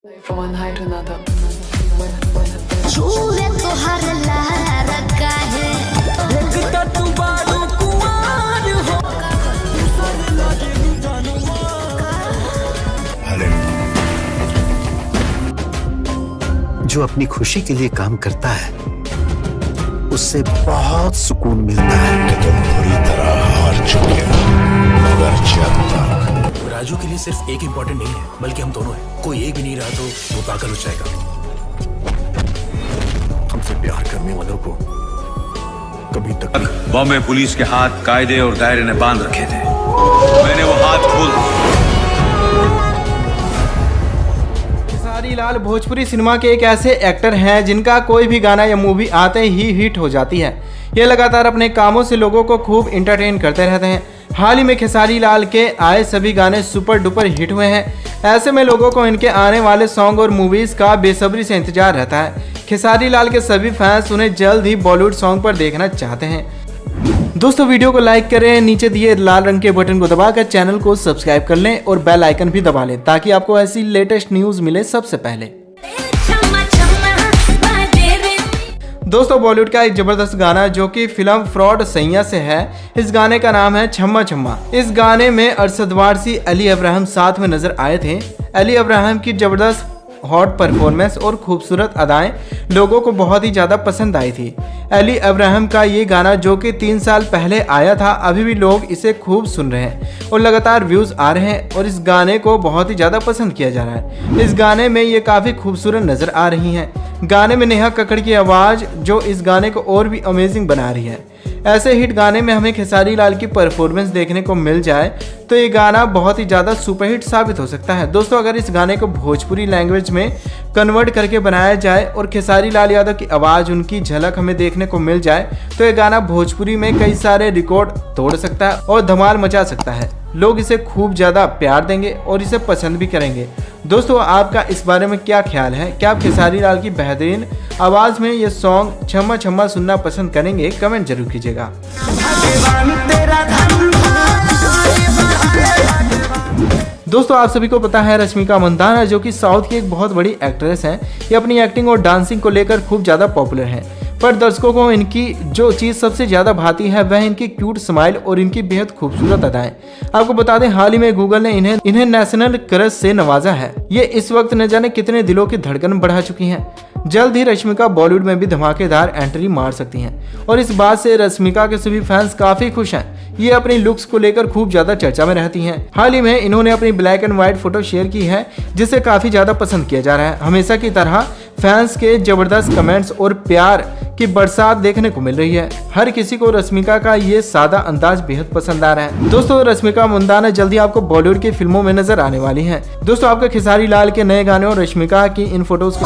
From one high to another. छूले तो हर लहर का है देखता तू बारू कुमार हो जो अपनी खुशी के लिए काम करता है उससे बहुत सुकून मिलता है। तुम बुरी तरह हार चुके हो मगर जब तक राजू के लिए सिर्फ एक इम्पोर्टेंट नहीं है बल्कि हम दोनों हैं। कोई एक भी नहीं रहा तो वो पागल हो जाएगा। हमसे प्यार करने वालों को कभी तक बॉम्बे पुलिस के हाथ कायदे और दायरे ने बांध रखे थे। मैंने वो हाथ खोल खेसारी लाल भोजपुरी सिनेमा के एक ऐसे एक्टर हैं जिनका कोई भी गाना या मूवी आते ही हिट हो जाती है। ये लगातार अपने कामों से लोगों को खूब इंटरटेन करते रहते हैं। हाल ही में खेसारी लाल के आए सभी गाने सुपर डुपर हिट हुए हैं। ऐसे में लोगों को इनके आने वाले सॉन्ग और मूवीज का बेसब्री से इंतजार रहता है। खेसारी लाल के सभी फैंस उन्हें जल्द ही बॉलीवुड सॉन्ग पर देखना चाहते हैं। दोस्तों वीडियो को लाइक करें, नीचे दिए लाल रंग के बटन को दबाकर चैनल को सब्सक्राइब कर लें और बेल आइकन भी दबा लें ताकि आपको ऐसी लेटेस्ट न्यूज़ मिले सबसे पहले। दोस्तों बॉलीवुड का एक जबरदस्त गाना जो कि फिल्म फ्रॉड सैया से है। इस गाने का नाम है छम्मा छम्मा। इस गाने में अरशद वारसी, अली अब्राहम साथ में नजर आए थे। अली अब्राहम की जबरदस्त हॉट परफॉर्मेंस और खूबसूरत अदाएं लोगों को बहुत ही ज़्यादा पसंद आई थी। अली अब्राहम का ये गाना जो कि 3 साल पहले आया था, अभी भी लोग इसे खूब सुन रहे हैं और लगातार व्यूज़ आ रहे हैं और इस गाने को बहुत ही ज़्यादा पसंद किया जा रहा है। इस गाने में ये काफ़ी खूबसूरत नज़र आ रही हैं। गाने में नेहा कक्कड़ की आवाज़ जो इस गाने को और भी अमेजिंग बना रही है। ऐसे हिट गाने में हमें खेसारी लाल की परफॉर्मेंस देखने को मिल जाए तो ये गाना बहुत ही ज़्यादा सुपरहिट साबित हो सकता है। दोस्तों अगर इस गाने को भोजपुरी लैंग्वेज में कन्वर्ट करके बनाया जाए और खेसारी लाल यादव की आवाज़, उनकी झलक हमें देखने को मिल जाए तो ये गाना भोजपुरी में कई सारे रिकॉर्ड तोड़ सकता है और धमाल मचा सकता है। लोग इसे खूब ज़्यादा प्यार देंगे और इसे पसंद भी करेंगे। दोस्तों आपका इस बारे में क्या ख्याल है? क्या आप खेसारी लाल की बेहतरीन आवाज़ में ये सॉन्ग छम्मा छम्मा सुनना पसंद करेंगे? कमेंट जरूर कीजिएगा। दोस्तों आप सभी को पता है रश्मिका मंदाना जो कि साउथ की एक बहुत बड़ी एक्ट्रेस हैं, ये अपनी एक्टिंग और डांसिंग को लेकर खूब ज़्यादा पॉपुलर हैं। पर दर्शकों को इनकी जो चीज़ सबसे ज़्यादा भाती है वह इनकी क्यूट स्माइल और इनकी बेहद खूबसूरत अदाएं। आपको बता दें हाल ही में गूगल ने इन्हें नेशनल क्रश से नवाजा है। ये इस वक्त न जाने कितने दिलों की धड़कन बढ़ा चुकी हैं। जल्द ही रश्मिका बॉलीवुड में भी धमाकेदार एंट्री मार सकती हैं और इस बात से रश्मिका के सभी फैंस काफ़ी खुश हैं। ये अपनी लुक्स को लेकर खूब ज़्यादा चर्चा में रहती हैं। हाल ही में इन्होंने अपनी black and white photo share की है जिसे काफ़ी ज़्यादा पसंद किया जा रहा है। हमेशा की तरह फैंस के जबरदस्त कमेंट्स और प्यार की बरसात देखने को मिल रही है। हर किसी को रश्मिका का ये सादा अंदाज बेहद पसंद आ रहा है। दोस्तों रश्मिका मंदाना जल्दी आपको बॉलीवुड की फिल्मों में नजर आने वाली हैं। दोस्तों आपका खेसारी लाल के नए गाने और रश्मिका की इन फोटोज